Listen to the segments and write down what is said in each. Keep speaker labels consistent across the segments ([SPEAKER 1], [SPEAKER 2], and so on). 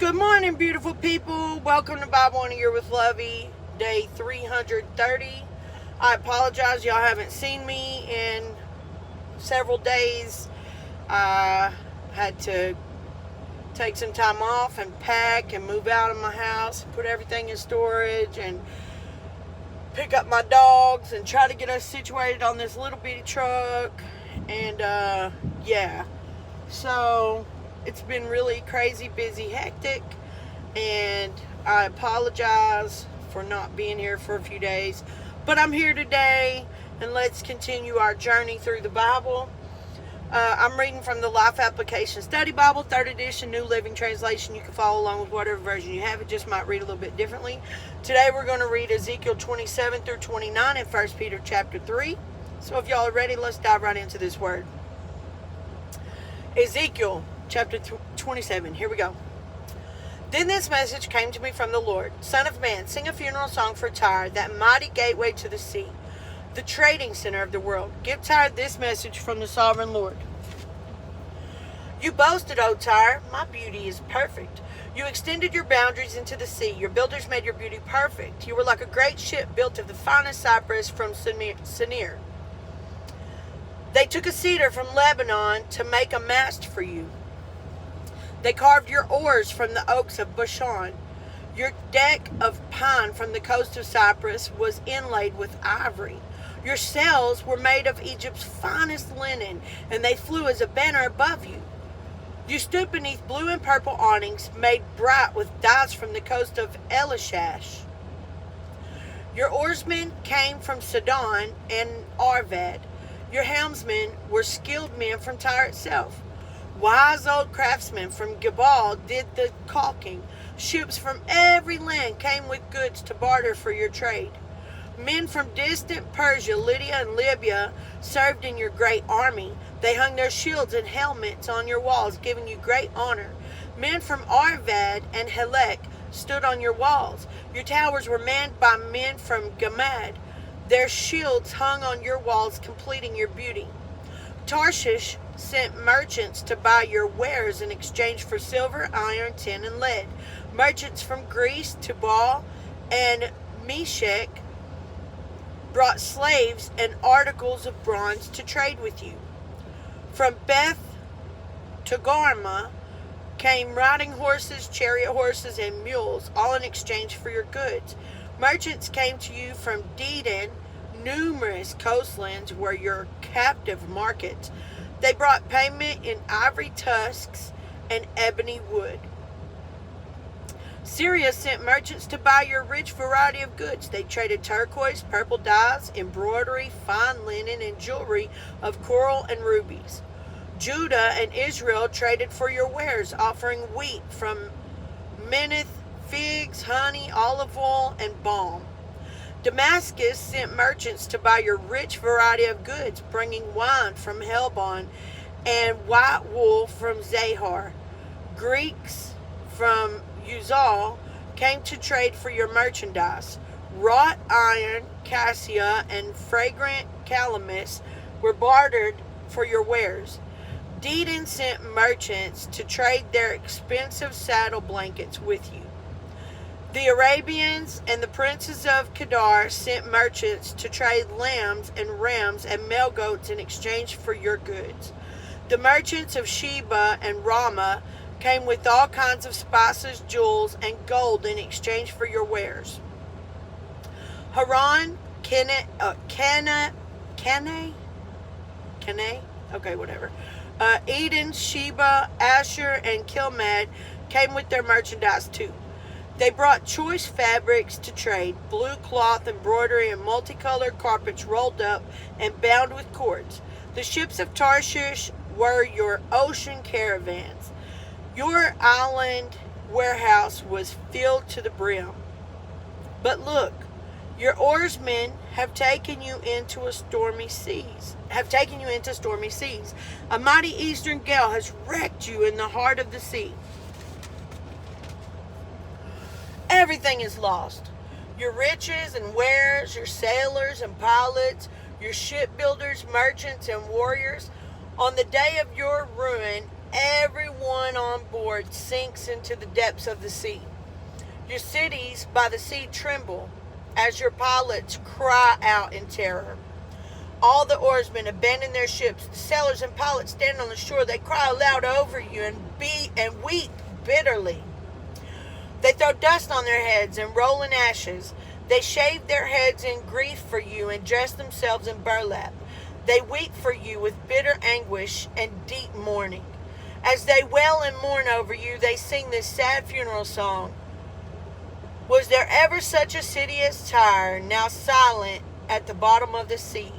[SPEAKER 1] Good morning, beautiful people. Welcome to Bible in a Year with Lovey, day 330. I apologize, y'all haven't seen me in several days. I had to take some time off and pack and move out of my house and put everything in storage and pick up my dogs and try to get us situated on this little bitty truck. And so it's been really crazy, busy, hectic, and I apologize for not being here for a few days, but I'm here today, and let's continue our journey through the Bible. I'm reading from the Life Application Study Bible, 3rd edition, New Living Translation. You can follow along with whatever version you have. It just might read a little bit differently. Today we're going to read Ezekiel 27 through 29 and 1 Peter chapter 3. So if y'all are ready, let's dive right into this word. Ezekiel chapter 27. Here we go. Then this message came to me from the Lord. Son of man, sing a funeral song for Tyre, that mighty gateway to the sea, the trading center of the world. Give Tyre this message from the sovereign Lord. You boasted, O Tyre, my beauty is perfect. You extended your boundaries into the sea. Your builders made your beauty perfect. You were like a great ship built of the finest cypress from Sinir. They took a cedar from Lebanon to make a mast for you. They carved your oars from the oaks of Bashan. Your deck of pine from the coast of Cyprus was inlaid with ivory. Your sails were made of Egypt's finest linen, and they flew as a banner above you. You stood beneath blue and purple awnings made bright with dyes from the coast of 𝖜𝖎𝖙𝖍. Your oarsmen came from Sidon and Arvad. Your helmsmen were skilled men from Tyre itself. Wise old craftsmen from Gebal did the caulking. Ships from every land came with goods to barter for your trade. Men from distant Persia, Lydia, and Libya served in your great army. They hung their shields and helmets on your walls, giving you great honor. Men from Arvad and Helek stood on your walls. Your towers were manned by men from Gamad. Their shields hung on your walls, completing your beauty. Tarshish sent merchants to buy your wares in exchange for silver, iron, tin, and lead. Merchants from Greece, Tubal, and Meshech brought slaves and articles of bronze to trade with you. From Beth Togarmah came riding horses, chariot horses, and mules, all in exchange for your goods. Merchants came to you from Dedan, numerous coastlands were your captive markets. They brought payment in ivory tusks and ebony wood. Syria sent merchants to buy your rich variety of goods. They traded turquoise, purple dyes, embroidery, fine linen, and jewelry of coral and rubies. Judah and Israel traded for your wares, offering wheat from Minnith, figs, honey, olive oil, and balm. Damascus sent merchants to buy your rich variety of goods, bringing wine from Helbon and white wool from Zahar. Greeks from Uzal came to trade for your merchandise. Wrought iron, cassia, and fragrant calamus were bartered for your wares. Dedan sent merchants to trade their expensive saddle blankets with you. The Arabians and the princes of Kedar sent merchants to trade lambs and rams and male goats in exchange for your goods. The merchants of Sheba and Ramah came with all kinds of spices, jewels, and gold in exchange for your wares. Haran, Eden, Sheba, Asher, and Kilmad came with their merchandise too. They brought choice fabrics to trade, blue cloth, embroidery, and multicolored carpets rolled up and bound with cords. The ships of Tarshish were your ocean caravans. Your island warehouse was filled to the brim. But look, your oarsmen have taken you into stormy seas. A mighty eastern gale has wrecked you in the heart of the sea. Everything is lost. Your riches and wares, your sailors and pilots, your shipbuilders, merchants, and warriors. On the day of your ruin, everyone on board sinks into the depths of the sea. Your cities by the sea tremble as your pilots cry out in terror. All the oarsmen abandon their ships. The sailors and pilots stand on the shore. They cry aloud over you and weep bitterly. They throw dust on their heads and roll in ashes. They shave their heads in grief for you and dress themselves in burlap. They weep for you with bitter anguish and deep mourning. As they wail and mourn over you, they sing this sad funeral song. Was there ever such a city as Tyre, now silent at the bottom of the sea?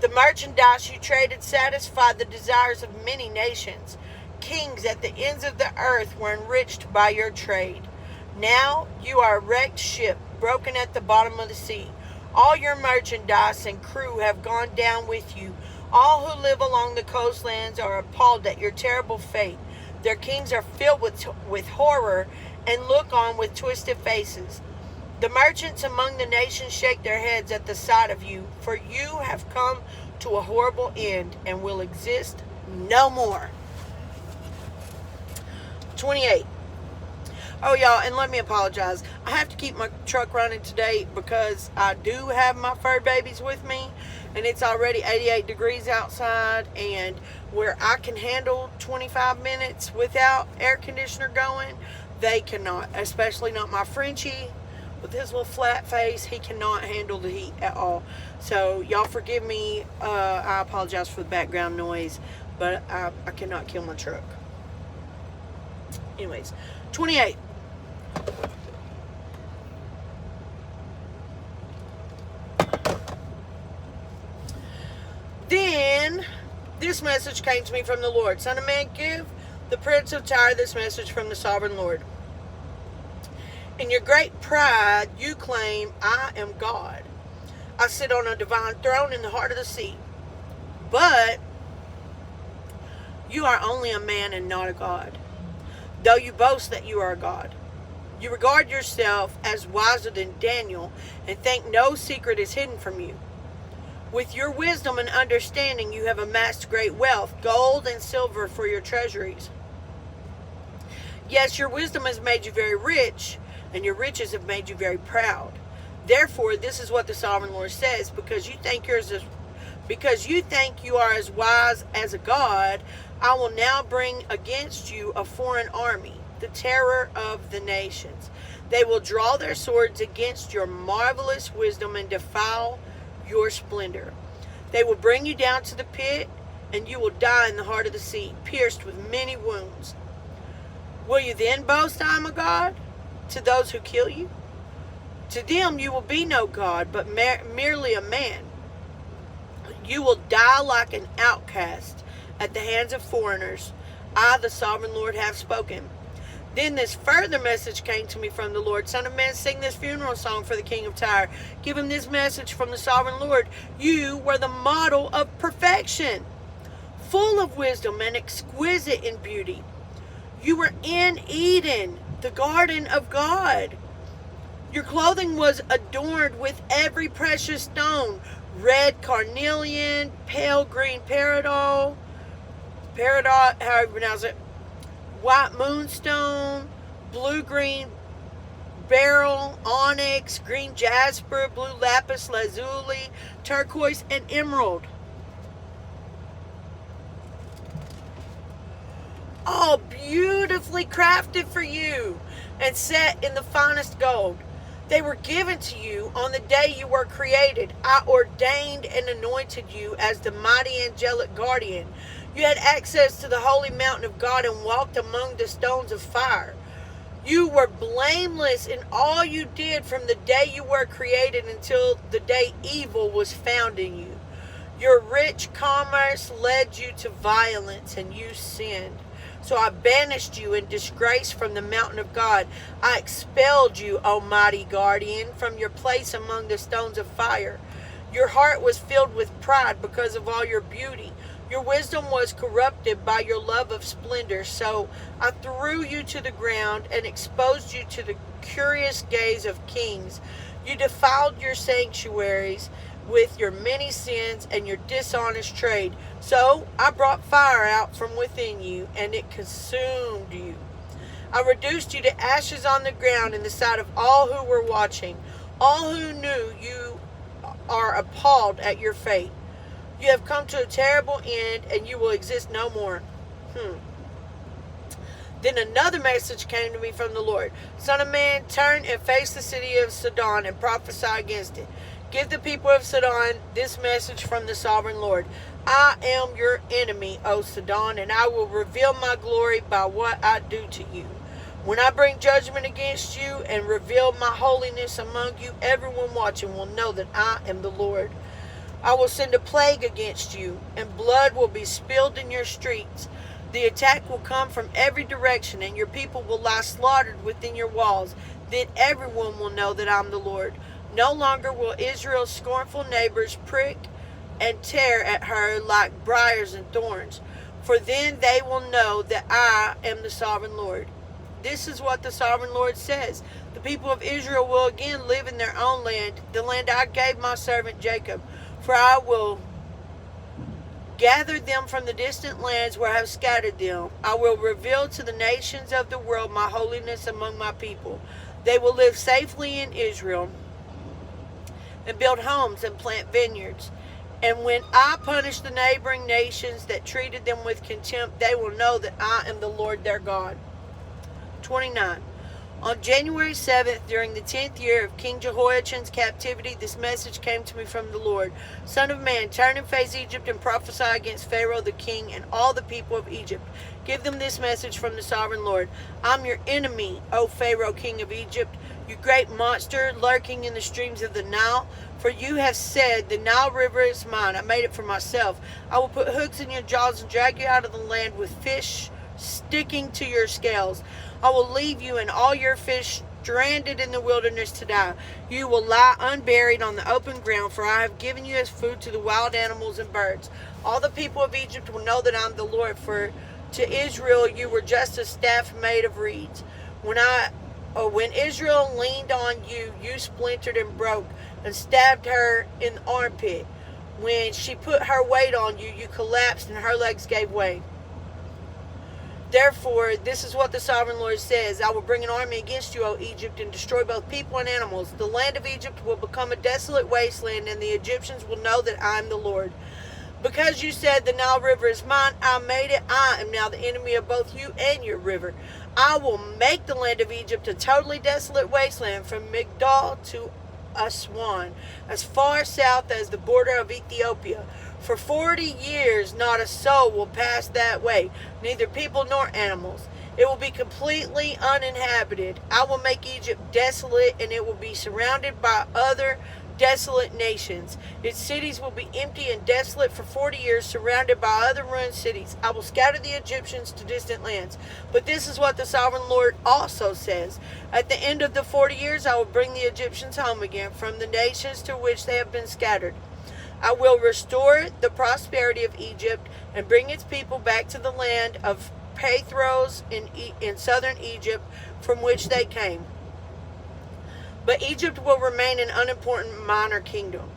[SPEAKER 1] The merchandise you traded satisfied the desires of many nations. Kings at the ends of the earth were enriched by your trade. Now you are a wrecked ship, broken at the bottom of the sea. All your merchandise and crew have gone down with you. All who live along the coastlands are appalled at your terrible fate. Their kings are filled with horror and look on with twisted faces. The merchants among the nations shake their heads at the sight of you, for you have come to a horrible end and will exist no more. 28. Oh, y'all, and let me apologize. I have to keep my truck running today because I do have my fur babies with me, and it's already 88 degrees outside, and where I can handle 25 minutes without air conditioner going, they cannot, especially not my Frenchie. With his little flat face, he cannot handle the heat at all. So, y'all forgive me. I apologize for the background noise, but I cannot kill my truck. Anyways, 28. Then this message came to me from the Lord. Son of man, give the prince of Tyre this message from the sovereign Lord. In your great pride, you claim, I am God. I sit on a divine throne in the heart of the sea. But you are only a man and not a God, though you boast that you are a God. You regard yourself as wiser than Daniel and think no secret is hidden from you. With your wisdom and understanding, you have amassed great wealth, gold and silver for your treasuries. Yes, your wisdom has made you very rich, and your riches have made you very proud. Therefore, this is what the sovereign Lord says, because you think you are as wise as a god, I will now bring against you a foreign army, the terror of the nations. They will draw their swords against your marvelous wisdom and defile your splendor. They will bring you down to the pit, and you will die in the heart of the sea, pierced with many wounds. Will you then boast, I am a god, to those who kill you? To them you will be no god, but merely a man. You will die like an outcast at the hands of foreigners. I, the sovereign Lord, have spoken. Then this further message came to me from the Lord. Son of man, sing this funeral song for the king of Tyre. Give him this message from the sovereign Lord. You were the model of perfection, full of wisdom and exquisite in beauty. You were in Eden, the garden of God. Your clothing was adorned with every precious stone, red carnelian, pale green peridot, however you pronounce it, white moonstone, blue-green beryl, onyx, green jasper, blue lapis lazuli, turquoise, and emerald. All beautifully crafted for you and set in the finest gold. They were given to you on the day you were created. I ordained and anointed you as the mighty angelic guardian. You had access to the holy mountain of God and walked among the stones of fire. You were blameless in all you did from the day you were created until the day evil was found in you. Your rich commerce led you to violence, and you sinned. So I banished you in disgrace from the mountain of God. I expelled you, O mighty guardian, from your place among the stones of fire. Your heart was filled with pride because of all your beauty. Your wisdom was corrupted by your love of splendor. So I threw you to the ground and exposed you to the curious gaze of kings. You defiled your sanctuaries, with your many sins and your dishonest trade. So I brought fire out from within you, and it consumed you. I reduced you to ashes on the ground in the sight of all who were watching. All who knew you are appalled at your fate. You have come to a terrible end, and you will exist no more. Then another message came to me from the Lord. Son of man, turn and face the city of Sidon and prophesy against it. Give the people of Sidon this message from the sovereign Lord. I am your enemy, O Sidon, and I will reveal my glory by what I do to you. When I bring judgment against you and reveal my holiness among you, everyone watching will know that I am the Lord. I will send a plague against you, and blood will be spilled in your streets. The attack will come from every direction, and your people will lie slaughtered within your walls. Then everyone will know that I'm the Lord. No longer will Israel's scornful neighbors prick and tear at her like briars and thorns, for then they will know that I am the sovereign Lord. This is what the sovereign Lord says. The people of Israel will again live in their own land, the land I gave my servant Jacob. For I will gather them from the distant lands where I have scattered them. I will reveal to the nations of the world my holiness among my people. They will live safely in Israel and build homes and plant vineyards. And when I punish the neighboring nations that treated them with contempt, they will know that I am the Lord their God. 29. On January 7th, during the 10th year of King Jehoiachin's captivity, this message came to me from the Lord. Son of man, turn and face Egypt and prophesy against Pharaoh the king and all the people of Egypt. Give them this message from the sovereign Lord. I'm your enemy, O Pharaoh king of Egypt, you great monster lurking in the streams of the Nile. For you have said, the Nile River is mine. I made it for myself. I will put hooks in your jaws and drag you out of the land with fish sticking to your scales. I will leave you and all your fish stranded in the wilderness to die. You will lie unburied on the open ground, for I have given you as food to the wild animals and birds. All the people of Egypt will know that I am the Lord, for to Israel you were just a staff made of reeds. When Israel leaned on you, you splintered and broke and stabbed her in the armpit. When she put her weight on you, you collapsed and her legs gave way. Therefore, this is what the sovereign Lord says. I will bring an army against you, O Egypt, and destroy both people and animals. The land of Egypt will become a desolate wasteland, and the Egyptians will know that I am the Lord. Because you said the Nile River is mine, I made it. I am now the enemy of both you and your river. I will make the land of Egypt a totally desolate wasteland from Migdol to Aswan, as far south as the border of Ethiopia. For 40 years not a soul will pass that way, neither people nor animals. It will be completely uninhabited. I will make Egypt desolate, and it will be surrounded by other desolate nations. Its cities will be empty and desolate for 40 years, surrounded by other ruined cities. I will scatter the Egyptians to distant lands. But this is what the sovereign Lord also says. At the end of the 40 years, I will bring the Egyptians home again from the nations to which they have been scattered. I will restore the prosperity of Egypt and bring its people back to the land of Pathros in southern Egypt, from which they came. But Egypt will remain an unimportant minor kingdom.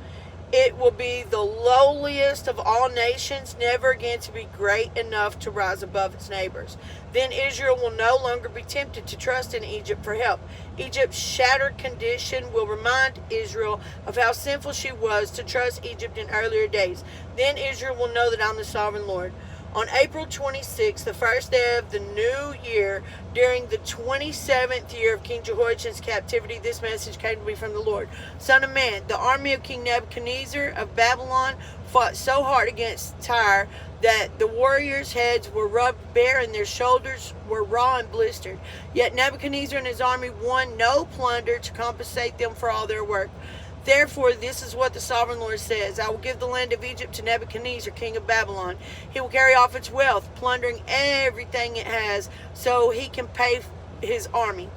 [SPEAKER 1] It will be the lowliest of all nations, never again to be great enough to rise above its neighbors. Then Israel will no longer be tempted to trust in Egypt for help. Egypt's shattered condition will remind Israel of how sinful she was to trust Egypt in earlier days. Then Israel will know that I'm the sovereign Lord. On April 26th, the first day of the new year, during the 27th year of King Jehoiachin's captivity, this message came to me from the Lord. Son of man, the army of King Nebuchadnezzar of Babylon fought so hard against Tyre that the warriors' heads were rubbed bare and their shoulders were raw and blistered. Yet Nebuchadnezzar and his army won no plunder to compensate them for all their work. Therefore, this is what the sovereign Lord says. I will give the land of Egypt to Nebuchadnezzar, king of Babylon. He will carry off its wealth, plundering everything it has, so he can pay his army.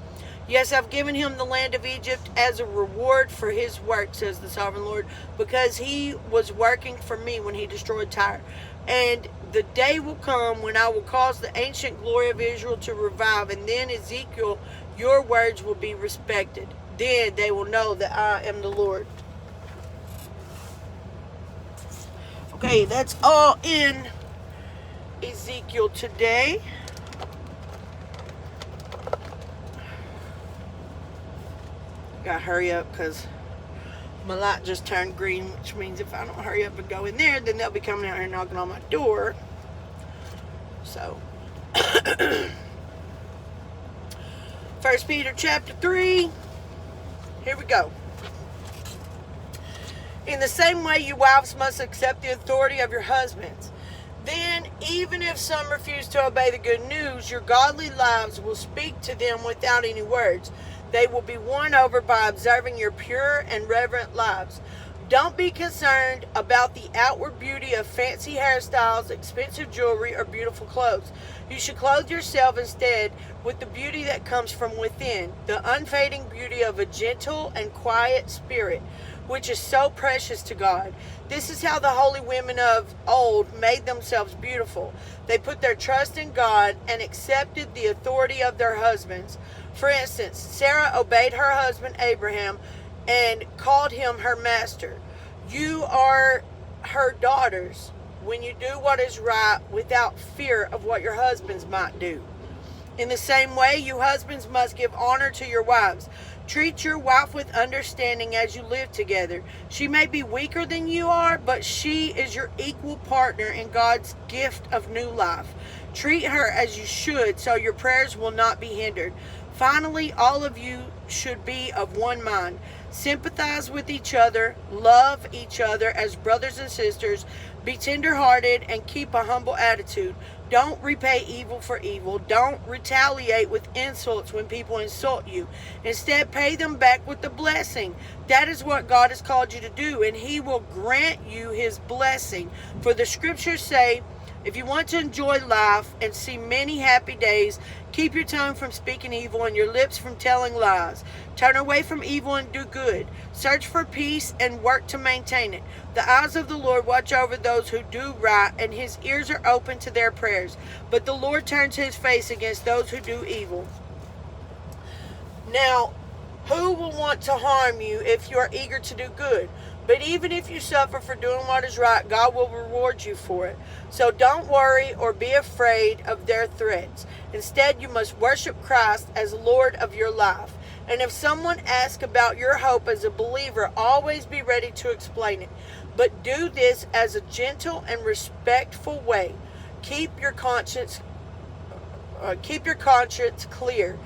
[SPEAKER 1] Yes, I've given him the land of Egypt as a reward for his work, says the sovereign Lord, because he was working for me when he destroyed Tyre. And the day will come when I will cause the ancient glory of Israel to revive, and then, Ezekiel, your words will be respected. Then they will know that I am the Lord. Okay, that's all in Ezekiel today. Gotta hurry up because my light just turned green, which means if I don't hurry up and go in there, then they'll be coming out here knocking on my door. So, 1 Peter chapter 3. Here we go. In the same way, you wives must accept the authority of your husbands. Then, even if some refuse to obey the good news, your godly lives will speak to them without any words. They will be won over by observing your pure and reverent lives. Don't be concerned about the outward beauty of fancy hairstyles, expensive jewelry, or beautiful clothes. You should clothe yourself instead with the beauty that comes from within, the unfading beauty of a gentle and quiet spirit, which is so precious to God. This is how the holy women of old made themselves beautiful. They put their trust in God and accepted the authority of their husbands. For instance, Sarah obeyed her husband Abraham and called him her master. You are her daughters when you do what is right without fear of what your husbands might do. In the same way, you husbands must give honor to your wives. Treat your wife with understanding as you live together. She may be weaker than you are, but she is your equal partner in God's gift of new life. Treat her as you should, so your prayers will not be hindered. Finally, all of you should be of one mind. Sympathize with each other, love each other as brothers and sisters, be tender-hearted, and keep a humble attitude. Don't repay evil for evil. Don't retaliate with insults when people insult you. Instead, pay them back with a blessing. That is what God has called you to do, and He will grant you His blessing. For the scriptures say, if you want to enjoy life and see many happy days, keep your tongue from speaking evil and your lips from telling lies. Turn away from evil and do good. Search for peace and work to maintain it. The eyes of the Lord watch over those who do right, and His ears are open to their prayers. But the Lord turns His face against those who do evil. Now, who will want to harm you if you are eager to do good? But even if you suffer for doing what is right, God will reward you for it. So don't worry or be afraid of their threats. Instead, you must worship Christ as Lord of your life. And if someone asks about your hope as a believer, always be ready to explain it. But do this as a gentle and respectful way. Keep your conscience clear.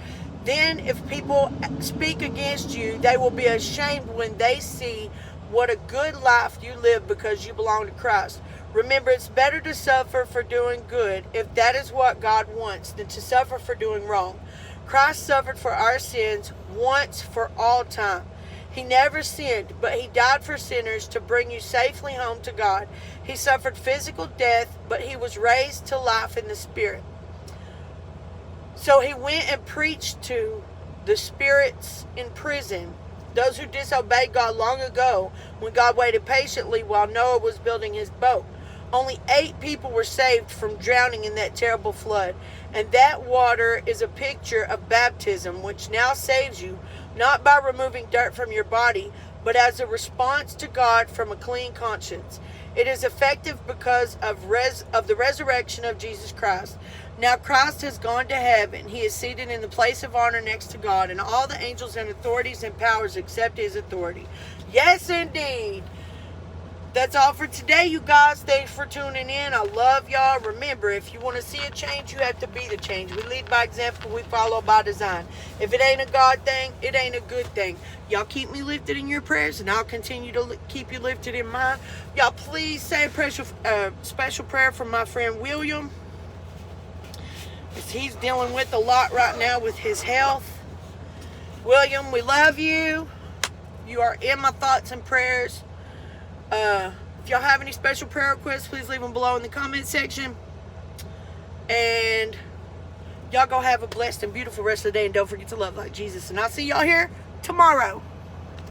[SPEAKER 1] Then if people speak against you, they will be ashamed when they see what a good life you live because you belong to Christ. Remember, it's better to suffer for doing good, if that is what God wants, than to suffer for doing wrong. Christ suffered for our sins once for all time. He never sinned, but He died for sinners to bring you safely home to God. He suffered physical death, but He was raised to life in the Spirit. So He went and preached to the spirits in prison, those who disobeyed God long ago, when God waited patiently while Noah was building his boat. Only 8 people were saved from drowning in that terrible flood. And that water is a picture of baptism, which now saves you, not by removing dirt from your body, but as a response to God from a clean conscience. It is effective because of the resurrection of Jesus Christ. Now Christ has gone to heaven. He is seated in the place of honor next to God, and all the angels and authorities and powers accept His authority. Yes, indeed. That's all for today, you guys. Thanks for tuning in. I love y'all. Remember, if you want to see a change, you have to be the change. We lead by example. We follow by design. If it ain't a God thing, it ain't a good thing. Y'all keep me lifted in your prayers, and I'll continue to keep you lifted in mine. Y'all please say a special prayer for my friend William. He's dealing with a lot right now with his health. William, we love you. You are in my thoughts and prayers. If y'all have any special prayer requests, please leave them below in the comment section. And y'all go have a blessed and beautiful rest of the day. And don't forget to love like Jesus. And I'll see y'all here tomorrow.